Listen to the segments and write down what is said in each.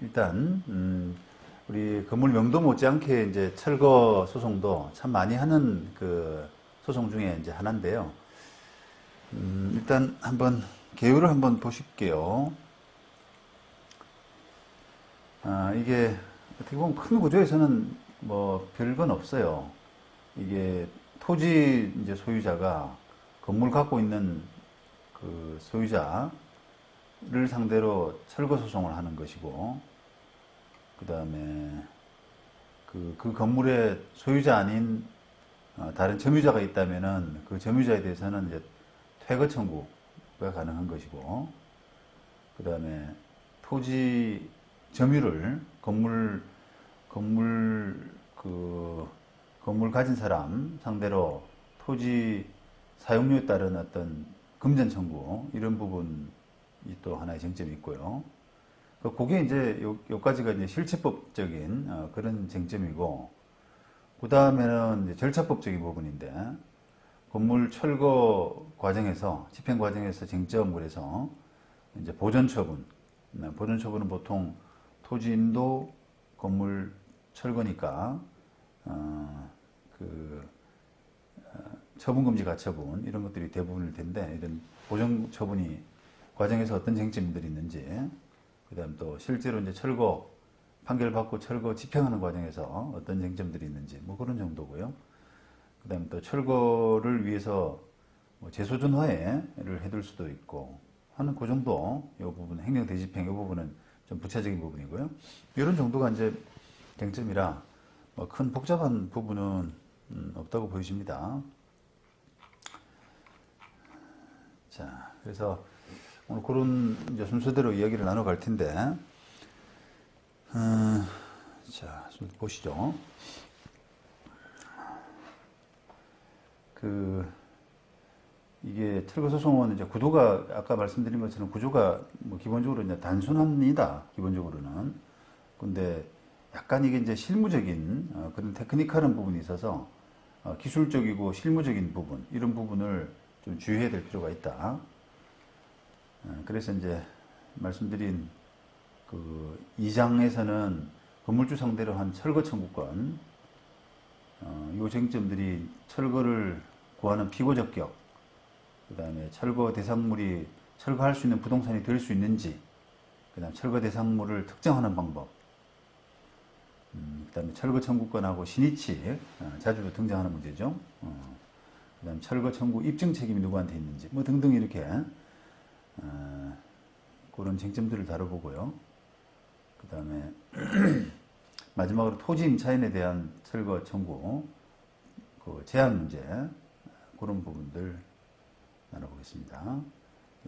일단 우리 건물 명도 못지않게 이제 철거 소송도 참 많이 하는 그 소송 중에 이제 하나인데요. 일단 한번 개요를 한번 보실게요. 이게 어떻게 보면 큰 구조에서는 뭐 별건 없어요. 이게 토지 이제 소유자가 건물 갖고 있는 그 소유자를 상대로 철거 소송을 하는 것이고, 그 다음에 그 건물의 소유자 아닌 다른 점유자가 있다면은 그 점유자에 대해서는 이제 퇴거 청구가 가능한 것이고, 그 다음에 토지 점유를 건물 가진 사람 상대로 토지 사용료에 따른 어떤 금전 청구 이런 부분이 또 하나의 쟁점이 있고요. 그게 이제 요까지가 이제 실체법적인 그런 쟁점이고, 그 다음에는 절차법적인 부분인데, 건물 철거 과정에서 집행 과정에서 쟁점을 해서 이제 보존 처분, 보존 처분은 보통 토지 인도 건물 철거니까 처분금지 가처분 이런 것들이 대부분일 텐데, 이런 보존 처분이 과정에서 어떤 쟁점들이 있는지, 그다음 또 실제로 이제 철거 판결받고 철거 집행하는 과정에서 어떤 쟁점들이 있는지 뭐 그런 정도고요. 그다음 또 철거를 위해서 뭐 재소전화해를 해둘 수도 있고 하는 그 정도, 이 부분 행정 대집행 이 부분은 좀 부차적인 부분이고요. 이런 정도가 이제 쟁점이라 뭐 큰 복잡한 부분은 없다고 보여집니다. 자, 그래서 오늘 그런 이제 순서대로 이야기를 나눠갈 텐데, 자, 보시죠. 이게 철거소송은 이제 구도가 아까 말씀드린 것처럼 구조가 뭐 기본적으로 이제 단순합니다. 기본적으로는. 근데 약간 이게 이제 실무적인 그런 테크니컬한 부분이 있어서 기술적이고 실무적인 부분, 이런 부분을 좀 주의해야 될 필요가 있다. 그래서 이제 말씀드린 그 2장에서는 건물주 상대로 한 철거 청구권, 이 쟁점들이 철거를 구하는 피고 적격, 그 다음에 철거 대상물이 철거할 수 있는 부동산이 될 수 있는지, 그 다음 철거 대상물을 특정하는 방법, 그 다음에 철거 청구권하고 신의치, 자주 등장하는 문제죠. 그 다음 철거 청구 입증 책임이 누구한테 있는지, 뭐 등등 이렇게 그런 쟁점들을 다뤄보고요. 그 다음에 마지막으로 토지 임차인에 대한 철거 청구, 그 제한 문제, 그런 부분들 나눠보겠습니다.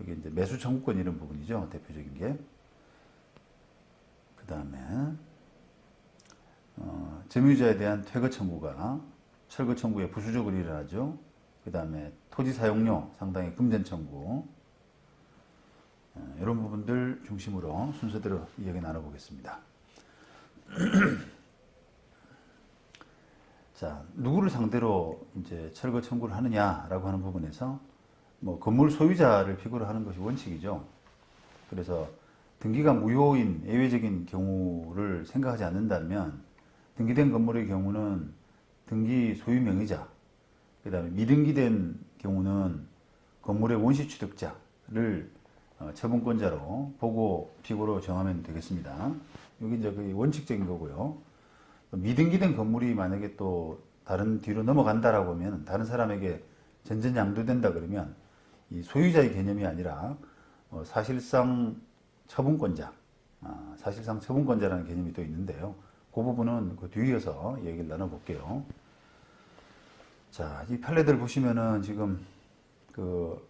여기 이제 매수 청구권 이런 부분이죠. 대표적인 게. 그 다음에 점유자에 대한 퇴거 청구가 철거 청구에 부수적으로 일어나죠. 그 다음에 토지 사용료 상당히 금전 청구, 이런 부분들 중심으로 순서대로 이야기 나눠보겠습니다. 자, 누구를 상대로 이제 철거 청구를 하느냐라고 하는 부분에서 뭐 건물 소유자를 필요로 하는 것이 원칙이죠. 그래서 등기가 무효인 예외적인 경우를 생각하지 않는다면, 등기된 건물의 경우는 등기 소유 명의자, 그 다음에 미등기된 경우는 건물의 원시 취득자를 처분권자로 보고 피고로 정하면 되겠습니다. 여기 이제 그 원칙적인 거고요. 미등기된 건물이 만약에 또 다른 뒤로 넘어간다라고 하면, 다른 사람에게 전전양도된다 그러면 이 소유자의 개념이 아니라 사실상 처분권자, 사실상 처분권자라는 개념이 또 있는데요. 그 부분은 그 뒤이어서 얘기를 나눠볼게요. 자, 이 판례들 보시면은 지금 그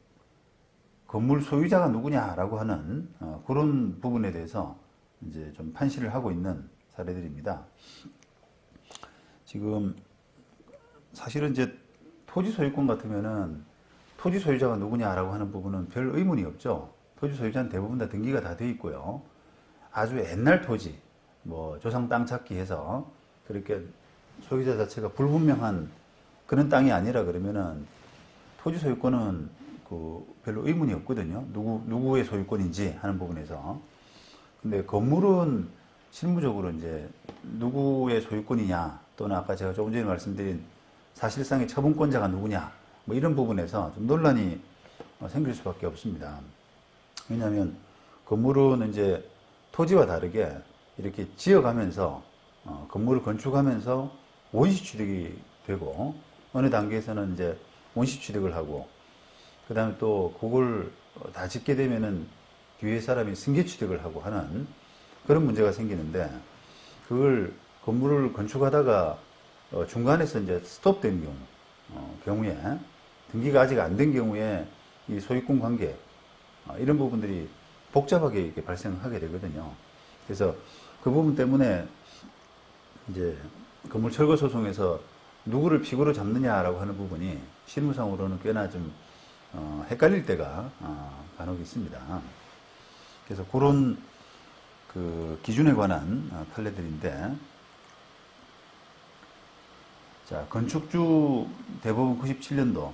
건물 소유자가 누구냐라고 하는 그런 부분에 대해서 이제 좀 판시를 하고 있는 사례들입니다. 지금 사실은 이제 토지 소유권 같으면은 토지 소유자가 누구냐라고 하는 부분은 별 의문이 없죠. 토지 소유자는 대부분 다 등기가 다 돼 있고요. 아주 옛날 토지, 뭐 조상 땅 찾기 해서 그렇게 소유자 자체가 불분명한 그런 땅이 아니라 그러면은 토지 소유권은 별로 의문이 없거든요. 누구의 소유권인지 하는 부분에서. 근데 건물은 실무적으로 이제 누구의 소유권이냐 또는 아까 제가 조금 전에 말씀드린 사실상의 처분권자가 누구냐 뭐 이런 부분에서 좀 논란이 생길 수밖에 없습니다. 왜냐하면 건물은 이제 토지와 다르게 이렇게 지어가면서 건물을 건축하면서 원시 취득이 되고 어느 단계에서는 이제 원시 취득을 하고 그 다음에 또 그걸 다 짓게 되면은 뒤에 사람이 승계 취득을 하고 하는 그런 문제가 생기는데 그걸 건물을 건축하다가 중간에서 이제 스톱된 경우에 등기가 아직 안 된 경우에 이 소유권 관계 이런 부분들이 복잡하게 이렇게 발생하게 되거든요. 그래서 그 부분 때문에 이제 건물 철거 소송에서 누구를 피고로 잡느냐라고 하는 부분이 실무상으로는 꽤나 좀 헷갈릴 때가 간혹 있습니다. 그래서 그런 그 기준에 관한 판례들인데, 자, 건축주 대법원 97년도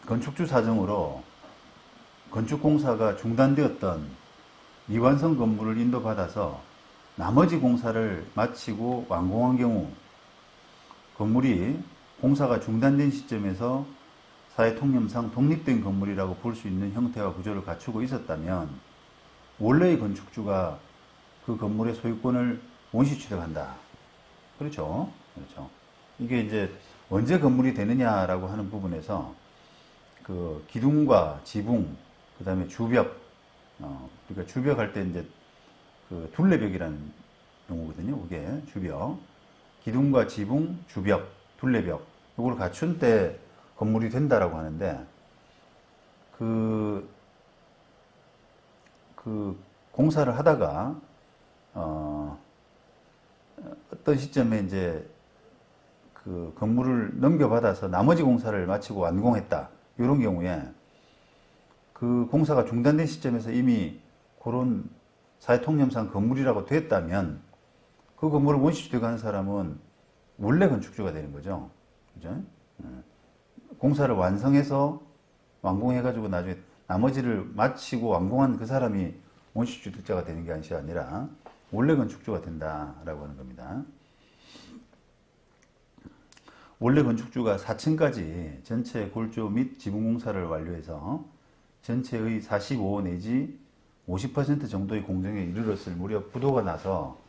건축주 사정으로 건축공사가 중단되었던 미완성 건물을 인도받아서 나머지 공사를 마치고 완공한 경우 건물이 공사가 중단된 시점에서 사회통념상 독립된 건물이라고 볼 수 있는 형태와 구조를 갖추고 있었다면 원래의 건축주가 그 건물의 소유권을 원시 취득한다. 그렇죠? 그렇죠. 이게 이제 언제 건물이 되느냐라고 하는 부분에서 그 기둥과 지붕, 그 다음에 주벽, 그러니까 주벽 할 때 이제 그 둘레벽이라는 용어거든요. 그게 주벽. 기둥과 지붕, 주벽, 둘레벽. 이걸 갖춘 때 건물이 된다라고 하는데, 그 공사를 하다가, 어떤 시점에 이제 그 건물을 넘겨받아서 나머지 공사를 마치고 완공했다. 이런 경우에 그 공사가 중단된 시점에서 이미 그런 사회통념상 건물이라고 됐다면 그 건물을 원시 취득하는 사람은 원래 건축주가 되는 거죠. 그죠? 공사를 완성해서 완공해가지고 나중에 나머지를 마치고 완공한 그 사람이 원시 취득자가 되는 게 아니라 원래 건축주가 된다라고 하는 겁니다. 원래 건축주가 4층까지 전체 골조 및 지붕 공사를 완료해서 전체의 45 내지 50% 정도의 공정에 이르렀을 무렵 부도가 나서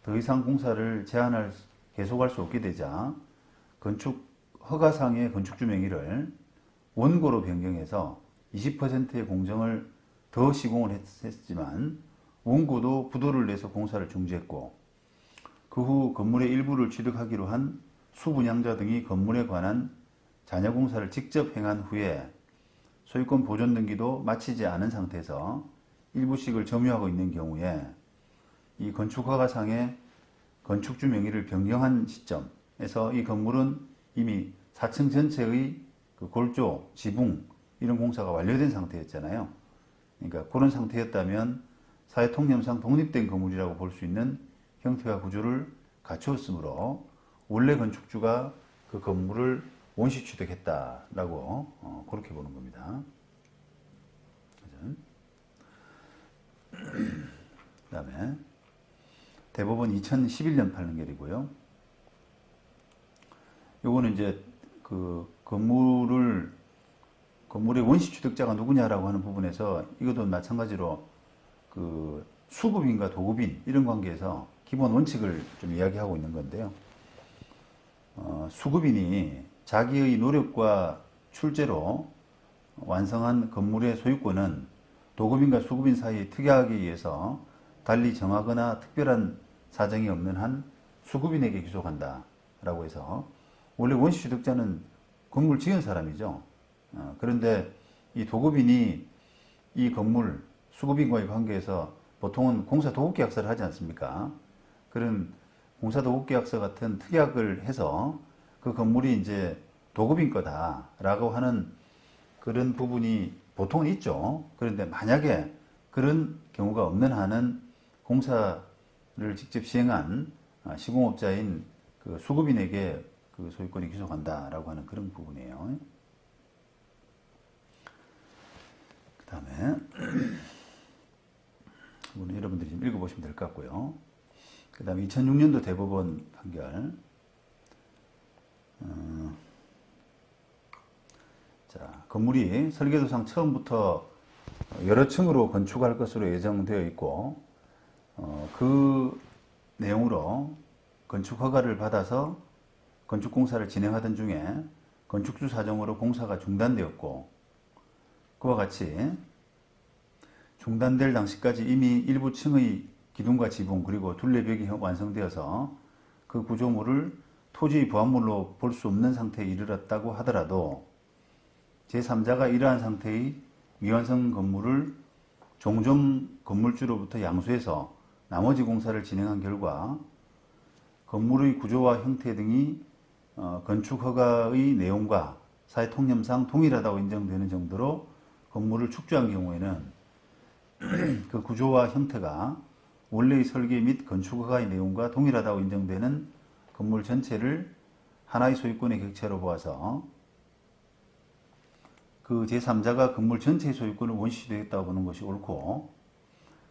더 이상 공사를 계속할 수 없게 되자 건축 허가상의 건축주 명의를 원고로 변경해서 20%의 공정을 더 시공을 했지만 원고도 부도를 내서 공사를 중지했고 그 후 건물의 일부를 취득하기로 한 수분양자 등이 건물에 관한 잔여 공사를 직접 행한 후에 소유권 보존 등기도 마치지 않은 상태에서 일부씩을 점유하고 있는 경우에 이 건축허가상의 건축주 명의를 변경한 시점에서 이 건물은 이미 4층 전체의 그 골조, 지붕 이런 공사가 완료된 상태였잖아요. 그러니까 그런 상태였다면 사회통념상 독립된 건물이라고 볼 수 있는 형태와 구조를 갖추었으므로 원래 건축주가 그 건물을 원시 취득했다라고 그렇게 보는 겁니다. 그 다음에 대법원 2011년 판결이고요. 요거는 이제 그 건물의 원시 취득자가 누구냐라고 하는 부분에서 이것도 마찬가지로 그 수급인과 도급인 이런 관계에서 기본 원칙을 좀 이야기하고 있는 건데요. 수급인이 자기의 노력과 출제로 완성한 건물의 소유권은 도급인과 수급인 사이의 특약에 의해서 달리 정하거나 특별한 사정이 없는 한 수급인에게 귀속한다 라고 해서 원래 원시 취득자는 건물 지은 사람이죠. 그런데 이 도급인이 이 건물 수급인과의 관계에서 보통은 공사 도급 계약서를 하지 않습니까? 그런 공사 도급 계약서 같은 특약을 해서 그 건물이 이제 도급인 거다라고 하는 그런 부분이 보통은 있죠. 그런데 만약에 그런 경우가 없는 한은 공사를 직접 시행한 시공업자인 그 수급인에게 그 소유권이 귀속한다라고 하는 그런 부분이에요. 그 다음에 이거는 여러분들이 좀 읽어보시면 될 것 같고요. 그 다음에 2006년도 대법원 판결. 자, 건물이 설계도상 처음부터 여러 층으로 건축할 것으로 예정되어 있고, 그 내용으로 건축 허가를 받아서 건축 공사를 진행하던 중에 건축주 사정으로 공사가 중단되었고, 그와 같이 중단될 당시까지 이미 일부 층의 기둥과 지붕 그리고 둘레벽이 완성되어서 그 구조물을 토지의 부합물로 볼 수 없는 상태에 이르렀다고 하더라도 제3자가 이러한 상태의 미완성 건물을 종점 건물주로부터 양수해서 나머지 공사를 진행한 결과 건물의 구조와 형태 등이 건축 허가의 내용과 사회 통념상 동일하다고 인정되는 정도로 건물을 축조한 경우에는 그 구조와 형태가 원래의 설계 및 건축 허가의 내용과 동일하다고 인정되는 건물 전체를 하나의 소유권의 객체로 보아서 그 제3자가 건물 전체의 소유권을 원시되었다고 보는 것이 옳고,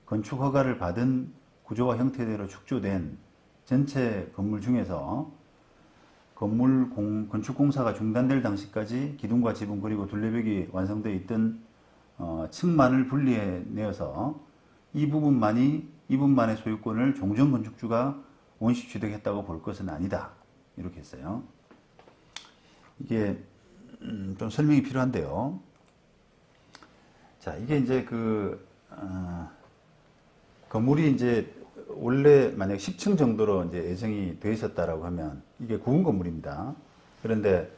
건축 허가를 받은 구조와 형태대로 축조된 전체 건물 중에서 건축 공사가 중단될 당시까지 기둥과 지붕 그리고 둘레벽이 완성되어 있던 층만을 분리해내어서 이 부분만의 소유권을 종전 건축주가 원시 취득했다고 볼 것은 아니다. 이렇게 했어요. 이게 좀 설명이 필요한데요. 자, 이게 이제 건물이 이제 원래 만약 10층 정도로 이제 예정이 되어 있었다라고 하면 이게 구분 건물입니다. 그런데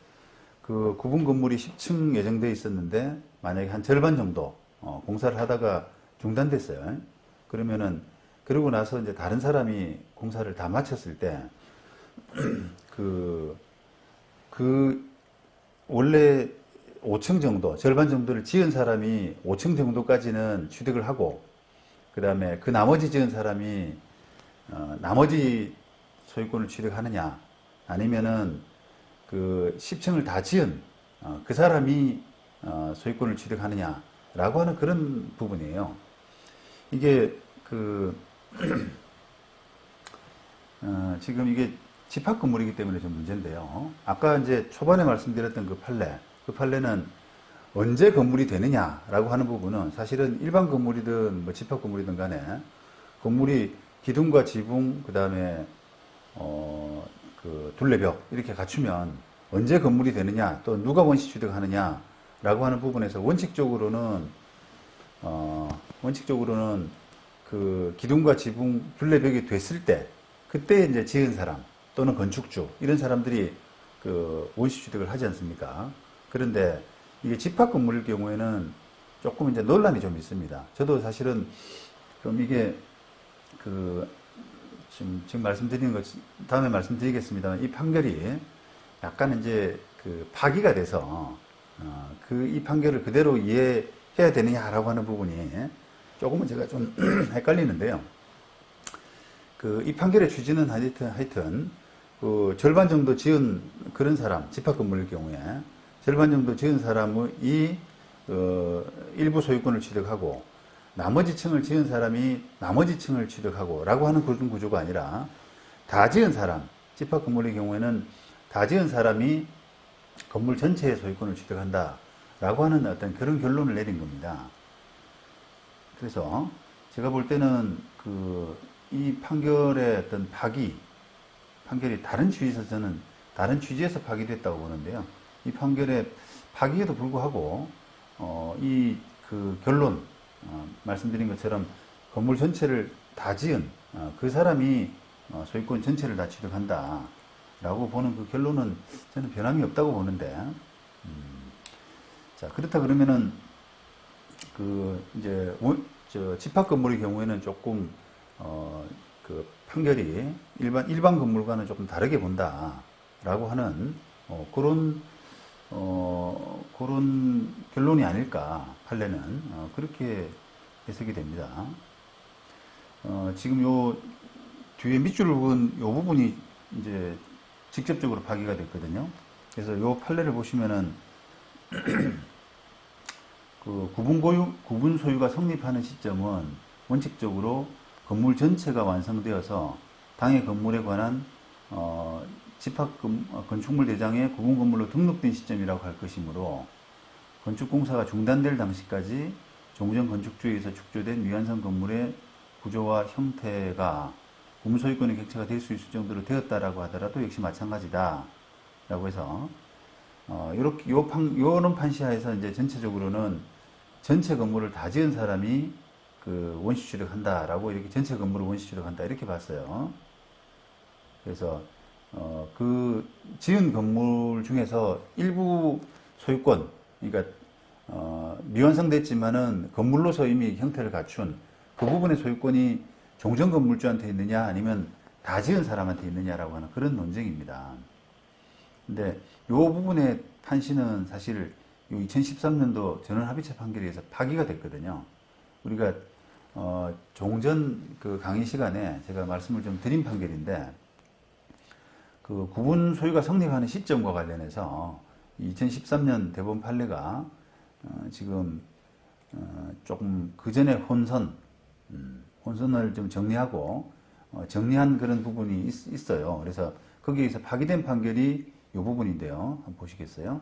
그 구분 건물이 10층 예정되어 있었는데 만약에 한 절반 정도 공사를 하다가 중단됐어요. 그러면은 그러고 나서 이제 다른 사람이 공사를 다 마쳤을 때 원래 5층 정도, 절반 정도를 지은 사람이 5층 정도까지는 취득을 하고, 그 다음에 그 나머지 지은 사람이 나머지 소유권을 취득하느냐, 아니면은 그 10층을 다 지은 그 사람이 소유권을 취득하느냐라고 하는 그런 부분이에요. 이게 지금 이게 집합 건물이기 때문에 좀 문제인데요. 아까 이제 초반에 말씀드렸던 그 판례는 언제 건물이 되느냐라고 하는 부분은 사실은 일반 건물이든 뭐 집합 건물이든 간에 건물이 기둥과 지붕, 그 다음에 그 둘레벽 이렇게 갖추면 언제 건물이 되느냐, 또 누가 원시 취득하느냐라고 하는 부분에서 원칙적으로는 그 기둥과 지붕, 둘레벽이 됐을 때 그때 이제 지은 사람 또는 건축주 이런 사람들이 그 원시 취득을 하지 않습니까? 그런데 이게 집합 건물일 경우에는 조금 이제 논란이 좀 있습니다. 저도 사실은 좀 이게 지금 말씀드리는 것 다음에 말씀드리겠습니다만 이 판결이 약간 이제 파기가 돼서 이 판결을 그대로 이해해야 되느냐라고 하는 부분이 조금은 제가 좀 헷갈리는데요. 이 판결의 취지는 하여튼 절반 정도 지은 그런 사람, 집합 건물일 경우에 절반 정도 지은 사람이 일부 소유권을 취득하고 나머지 층을 지은 사람이 나머지 층을 취득하고 라고 하는 그런 구조가 아니라 다 지은 사람, 집합 건물의 경우에는 다 지은 사람이 건물 전체의 소유권을 취득한다 라고 하는 어떤 그런 결론을 내린 겁니다. 그래서 제가 볼 때는 이 판결의 어떤 판결이 다른 취지에서 파기됐다고 보는데요. 이 판결의 파기에도 불구하고 결론 말씀드린 것처럼 건물 전체를 다 지은 그 사람이 소유권 전체를 다 취득한다 라고 보는 그 결론은 저는 변함이 없다고 보는데, 자, 그렇다 그러면은 이제 집합 건물의 경우에는 조금 판결이 일반 건물과는 조금 다르게 본다라고 하는 그런 결론이 아닐까, 판례는 그렇게 해석이 됩니다. 지금 요 뒤에 밑줄을 그은 요 부분이 이제 직접적으로 파기가 됐거든요. 그래서 요 판례를 보시면은 구분 소유가 성립하는 시점은 원칙적으로 건물 전체가 완성되어서 당해 건물에 관한 건축물 대장에 구분 건물로 등록된 시점이라고 할 것이므로 건축공사가 중단될 당시까지 종전 건축주의에서 축조된 미완성 건물의 구조와 형태가 구분소유권의 객체가 될 수 있을 정도로 되었다라고 하더라도 역시 마찬가지다 라고 해서 요런 판시하에서 이제 전체적으로는 전체 건물을 다 지은 사람이 그 원시 추력한다라고, 이렇게 전체 건물을 원시 추력한다 이렇게 봤어요. 그래서 그 지은 건물 중에서 일부 소유권, 그러니까 미완성됐지만은 건물로서 이미 형태를 갖춘 그 부분의 소유권이 종전 건물주한테 있느냐 아니면 다 지은 사람한테 있느냐라고 하는 그런 논쟁입니다. 근데 이 부분의 판시는 사실 2013년도 전원합의체 판결에 의해서 파기가 됐거든요. 우리가 종전 그 강의 시간에 제가 말씀을 좀 드린 판결인데, 그 구분 소유가 성립하는 시점과 관련해서 2013년 대법원 판례가 지금 조금 그 전에 혼선을 좀 정리하고 정리한 그런 부분이 있어요. 그래서 거기에서 파기된 판결이 이 부분인데요. 한번 보시겠어요?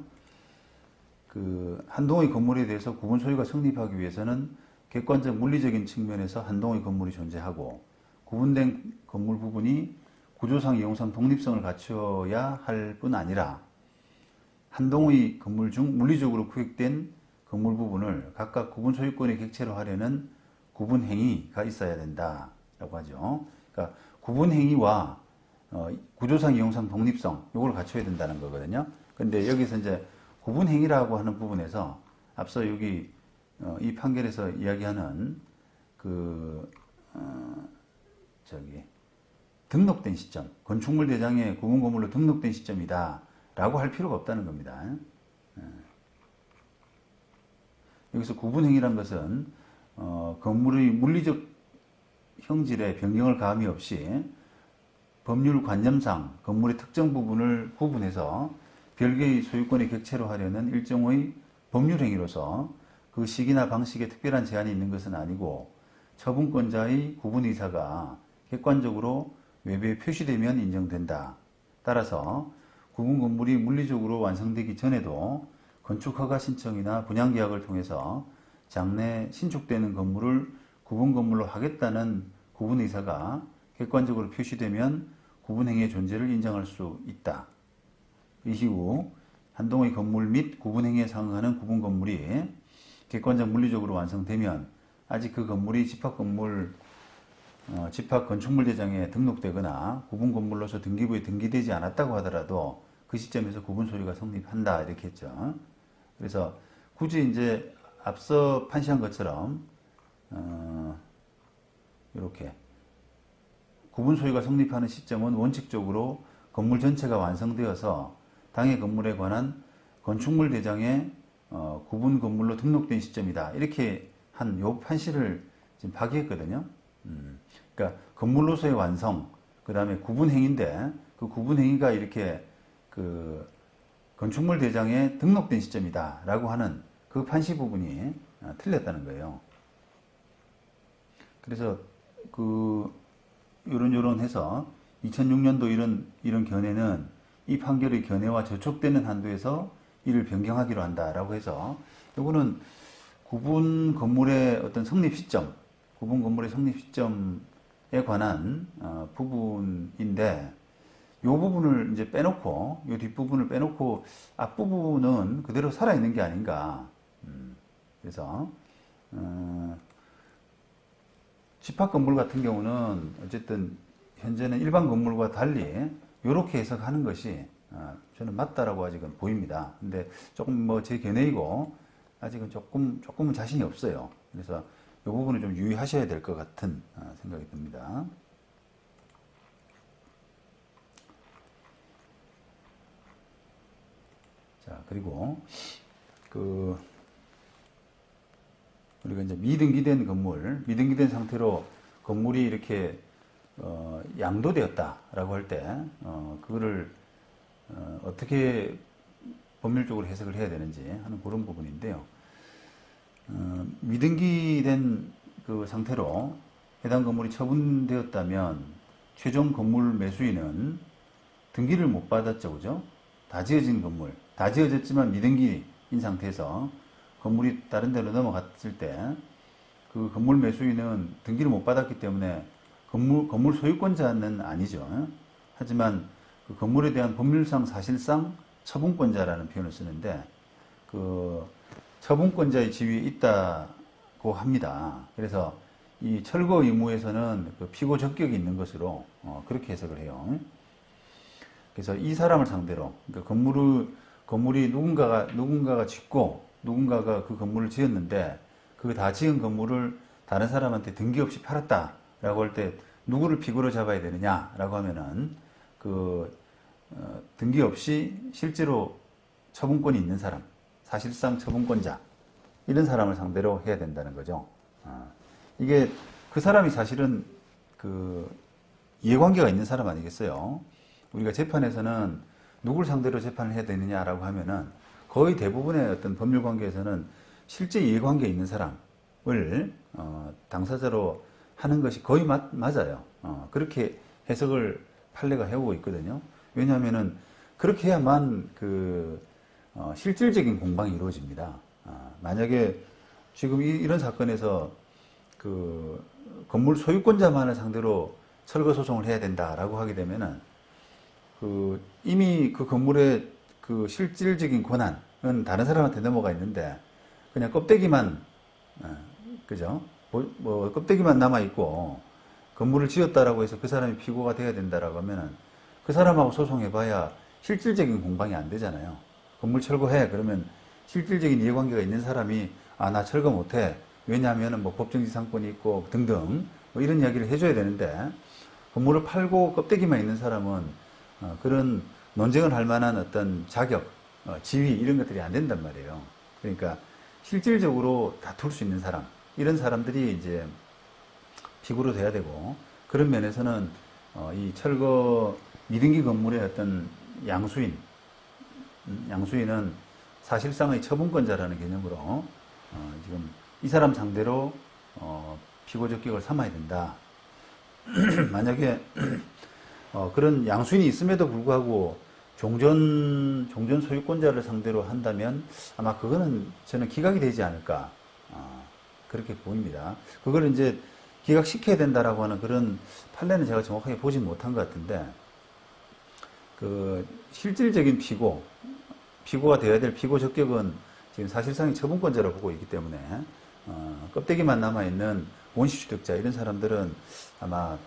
그 한동의 건물에 대해서 구분 소유가 성립하기 위해서는 객관적 물리적인 측면에서 한동의 건물이 존재하고 구분된 건물 부분이 구조상 이용상 독립성을 갖춰야 할 뿐 아니라 한동의 건물 중 물리적으로 구획된 건물 부분을 각각 구분 소유권의 객체로 하려는 구분 행위가 있어야 된다라고 하죠. 그러니까 구분 행위와 구조상 이용상 독립성 요걸 갖춰야 된다는 거거든요. 근데 여기서 이제 구분 행위라고 하는 부분에서 앞서 여기 이 판결에서 이야기하는 등록된 시점, 건축물 대장에 구분 건물로 등록된 시점이다 라고 할 필요가 없다는 겁니다. 여기서 구분행위란 것은 건물의 물리적 형질에 변경을 가함이 없이 법률 관념상 건물의 특정 부분을 구분해서 별개의 소유권의 객체로 하려는 일종의 법률 행위로서 그 시기나 방식에 특별한 제한이 있는 것은 아니고 처분권자의 구분 의사가 객관적으로 외부에 표시되면 인정된다. 따라서 구분 건물이 물리적으로 완성되기 전에도 건축허가 신청이나 분양계약을 통해서 장래 신축되는 건물을 구분 건물로 하겠다는 구분 의사가 객관적으로 표시되면 구분행위의 존재를 인정할 수 있다. 이후 한동의 건물 및 구분행위에 상응하는 구분 건물이 객관적 물리적으로 완성되면 아직 그 건물이 집합 건축물 대장에 등록되거나 구분 건물로서 등기부에 등기되지 않았다고 하더라도 그 시점에서 구분 소유가 성립한다 이렇게 했죠. 그래서 굳이 이제 앞서 판시한 것처럼 이렇게 구분 소유가 성립하는 시점은 원칙적으로 건물 전체가 완성되어서 당해 건물에 관한 건축물 대장에 구분 건물로 등록된 시점이다. 이렇게 한 요 판시를 지금 파기했거든요. 그러니까 건물로서의 완성, 그 다음에 구분행위인데 그 구분행위가 이렇게 그 건축물 대장에 등록된 시점이다. 라고 하는 그 판시 부분이 틀렸다는 거예요. 그래서 요런 해서 2006년도 이런 견해는 이 판결의 견해와 저촉되는 한도에서 이를 변경하기로 한다라고 해서 요거는 구분 건물의 어떤 성립 시점, 구분 건물의 성립 시점에 관한 부분인데 요 부분을 이제 빼놓고 요 뒷부분을 빼놓고 앞부분은 그대로 살아있는 게 아닌가. 그래서 집합 건물 같은 경우는 어쨌든 현재는 일반 건물과 달리 이렇게 해석하는 것이 저는 맞다라고 아직은 보입니다. 근데 조금 뭐 제 견해이고 아직은 조금은 자신이 없어요. 그래서 이 부분을 좀 유의하셔야 될 것 같은 생각이 듭니다. 자, 그리고 우리가 이제 미등기된 건물, 미등기된 상태로 건물이 이렇게 양도되었다라고 할 때 그거를 어떻게 법률적으로 해석을 해야 되는지 하는 그런 부분인데요. 미등기된 그 상태로 해당 건물이 처분되었다면 최종 건물 매수인은 등기를 못 받았죠, 그죠? 다 지어진 건물, 다 지어졌지만 미등기인 상태에서 건물이 다른 데로 넘어갔을 때 그 건물 매수인은 등기를 못 받았기 때문에 건물 소유권자는 아니죠. 하지만 그 건물에 대한 법률상 사실상 처분권자라는 표현을 쓰는데 그 처분권자의 지위에 있다고 합니다. 그래서 이 철거 의무에서는 그 피고 적격이 있는 것으로 그렇게 해석을 해요. 그래서 이 사람을 상대로 그러니까 건물이 누군가가 짓고 누군가가 그 건물을 지었는데 그 다 지은 건물을 다른 사람한테 등기 없이 팔았다라고 할 때 누구를 피고로 잡아야 되느냐라고 하면은 등기 없이 실제로 처분권이 있는 사람, 사실상 처분권자 이런 사람을 상대로 해야 된다는 거죠. 이게 그 사람이 사실은 그 이해관계가 있는 사람 아니겠어요? 우리가 재판에서는 누굴 상대로 재판을 해야 되느냐라고 하면은 거의 대부분의 어떤 법률 관계에서는 실제 이해관계에 있는 사람을 당사자로 하는 것이 거의 맞아요. 그렇게 해석을 판례가 해오고 있거든요. 왜냐하면은 그렇게 해야만 실질적인 공방이 이루어집니다. 만약에 지금 이런 사건에서 그 건물 소유권자만을 상대로 철거 소송을 해야 된다라고 하게 되면은 이미 그 건물의 그 실질적인 권한은 다른 사람한테 넘어가 있는데 그냥 껍데기만 그죠? 뭐 껍데기만 남아 있고 건물을 지었다라고 해서 그 사람이 피고가 돼야 된다라고 하면은 그 사람하고 소송해봐야 실질적인 공방이 안 되잖아요. 건물 철거해 그러면 실질적인 이해관계가 있는 사람이 나 철거 못해 왜냐하면은 뭐 법정지상권이 있고 등등 뭐 이런 이야기를 해줘야 되는데 건물을 팔고 껍데기만 있는 사람은 그런 논쟁을 할 만한 어떤 자격, 지위 이런 것들이 안 된단 말이에요. 그러니까 실질적으로 다툴 수 있는 사람 이런 사람들이 이제 피고로 돼야 되고 그런 면에서는 이 철거 미등기 건물의 어떤 양수인은 사실상의 처분권자라는 개념으로 지금 이 사람 상대로 피고 적격을 삼아야 된다. 만약에 그런 양수인이 있음에도 불구하고 종전 소유권자를 상대로 한다면 아마 그거는 저는 기각이 되지 않을까 그렇게 보입니다. 그걸 이제 기각시켜야 된다라고 하는 그런 판례는 제가 정확하게 보지 못한 것 같은데 그 실질적인 피고가 되어야 될 피고 적격은 지금 사실상의 처분권자로 보고 있기 때문에 껍데기만 남아있는 원시취득자 이런 사람들은 아마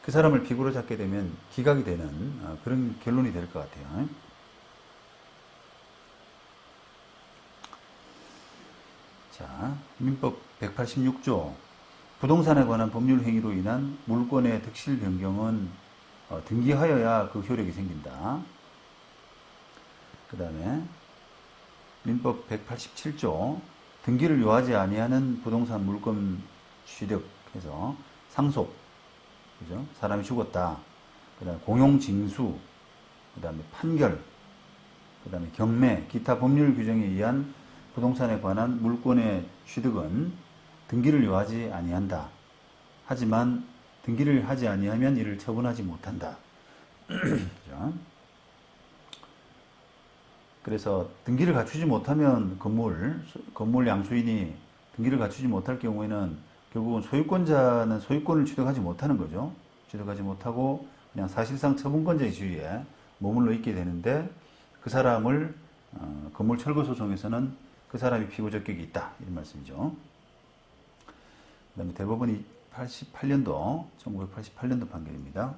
그 사람을 피고로 잡게 되면 기각이 되는 그런 결론이 될 것 같아요. 자, 민법 186조 부동산에 관한 법률 행위로 인한 물권의 득실 변경은 등기하여야 그 효력이 생긴다. 그 다음에 민법 187조 등기를 요하지 아니하는 부동산 물권 취득해서 상속 그죠? 사람이 죽었다. 그 다음에 공용징수, 그 다음에 판결, 그 다음에 경매, 기타 법률 규정에 의한 부동산에 관한 물권의 취득은 등기를 요하지 아니한다. 하지만 등기를 하지 아니하면 이를 처분하지 못한다. 그죠? 그래서 등기를 갖추지 못하면 건물 양수인이 등기를 갖추지 못할 경우에는 결국은 소유권자는 소유권을 취득하지 못하는 거죠. 취득하지 못하고 그냥 사실상 처분권자의 지위에 머물러 있게 되는데 그 사람을 건물 철거 소송에서는 그 사람이 피고 적격이 있다 이런 말씀이죠. 그 다음에 대법원이 1988년도 판결입니다.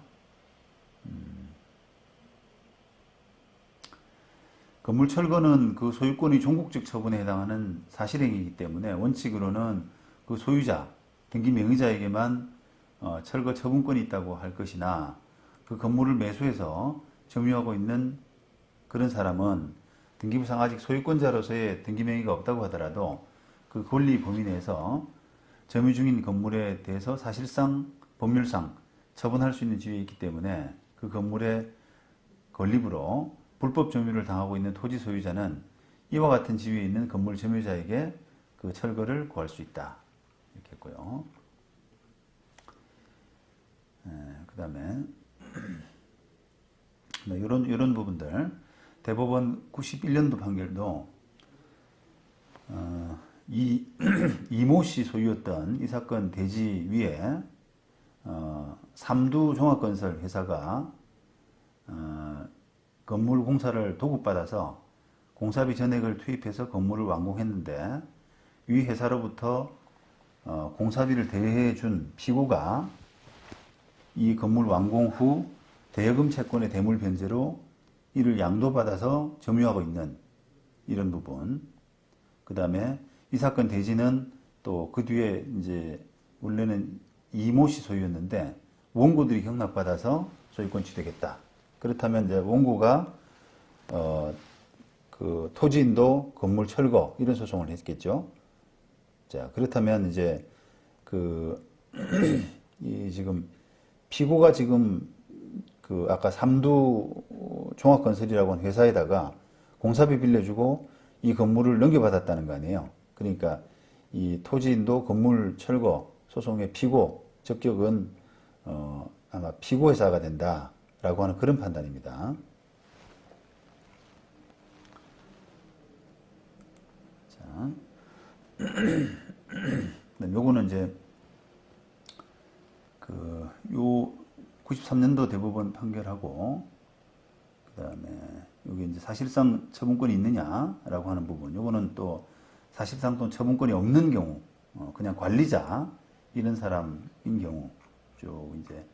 건물 철거는 그 소유권의 종국적 처분에 해당하는 사실행위이기 때문에 원칙으로는 그 소유자 등기 명의자에게만 철거 처분권이 있다고 할 것이나 그 건물을 매수해서 점유하고 있는 그런 사람은 등기부상 아직 소유권자로서의 등기 명의가 없다고 하더라도 그 권리 범위 내에서 점유 중인 건물에 대해서 사실상 법률상 처분할 수 있는 지위에 있기 때문에 그 건물의 건립으로 불법 점유를 당하고 있는 토지 소유자는 이와 같은 지위에 있는 건물 점유자에게 그 철거를 구할 수 있다. 이렇게 했고요. 그다음에 이런 부분들 대법원 91년도 판결도 이모 씨 소유였던 이 사건 대지 위에 삼두종합건설 회사가 건물 공사를 도급받아서 공사비 전액을 투입해서 건물을 완공했는데 이 회사로부터 공사비를 대해준 피고가 이 건물 완공 후 대여금 채권의 대물 변제로 이를 양도받아서 점유하고 있는 이런 부분. 그 다음에 이 사건 대지는 또 그 뒤에 이제 원래는 이모 씨 소유였는데 원고들이 경락받아서 소유권 취득했다. 그렇다면 이제 원고가 그 토지인도 건물 철거 이런 소송을 했겠죠. 자, 그렇다면 이제 이 지금 피고가 지금 그 아까 삼두 종합건설이라고 하는 회사에다가 공사비 빌려주고 이 건물을 넘겨받았다는 거 아니에요. 그러니까 이 토지인도 건물 철거 소송의 피고 적격은 아마 피고 회사가 된다라고 하는 그런 판단입니다. 자, 요거는 이제 요 93년도 대법원 판결하고 그다음에 여기 이제 사실상 처분권이 있느냐라고 하는 부분. 요거는 또 사실상 또 처분권이 없는 경우, 그냥 관리자 이런 사람인 경우 쭉 이제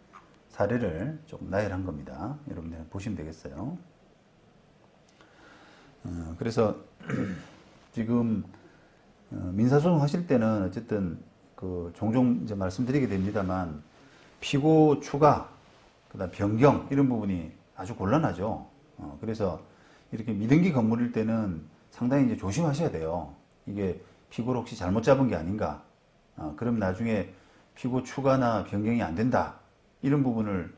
사례를 조금 나열한 겁니다. 여러분들 보시면 되겠어요. 그래서 지금 민사소송 하실 때는 어쨌든 그 종종 이제 말씀드리게 됩니다만 피고 추가, 그다음 변경 이런 부분이 아주 곤란하죠. 그래서 이렇게 미등기 건물일 때는 상당히 이제 조심하셔야 돼요. 이게 피고를 혹시 잘못 잡은 게 아닌가. 그럼 나중에 피고 추가나 변경이 안 된다. 이런 부분을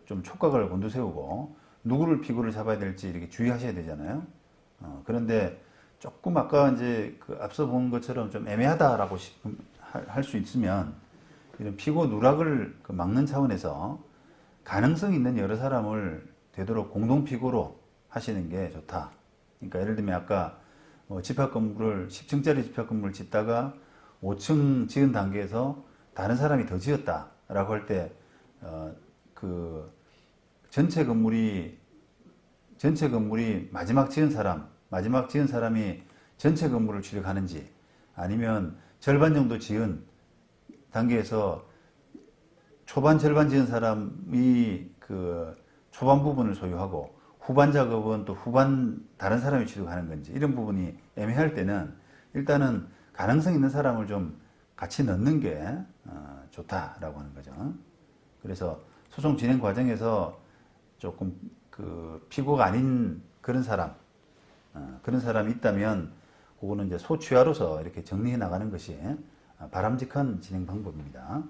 좀 촉각을 곤두세우고 누구를 피고를 잡아야 될지 이렇게 주의하셔야 되잖아요. 그런데 조금 아까 이제 앞서 본 것처럼 좀 애매하다라고 할 수 있으면 이런 피고 누락을 막는 차원에서 가능성 있는 여러 사람을 되도록 공동 피고로 하시는 게 좋다. 그러니까 예를 들면 아까 집합 건물을 10층짜리 집합 건물을 짓다가 5층 지은 단계에서 다른 사람이 더 지었다라고 할 때 전체 건물이 마지막 지은 사람이 전체 건물을 취득하는지 아니면 절반 정도 지은 단계에서 초반 절반 지은 사람이 초반 부분을 소유하고 후반 작업은 또 후반 다른 사람이 취득하는 건지 이런 부분이 애매할 때는 일단은 가능성 있는 사람을 좀 같이 넣는 게 좋다라고 하는 거죠. 그래서 소송 진행 과정에서 조금 피고가 아닌 그런 사람이 있다면 그거는 이제 소취하로서 이렇게 정리해 나가는 것이 바람직한 진행 방법입니다.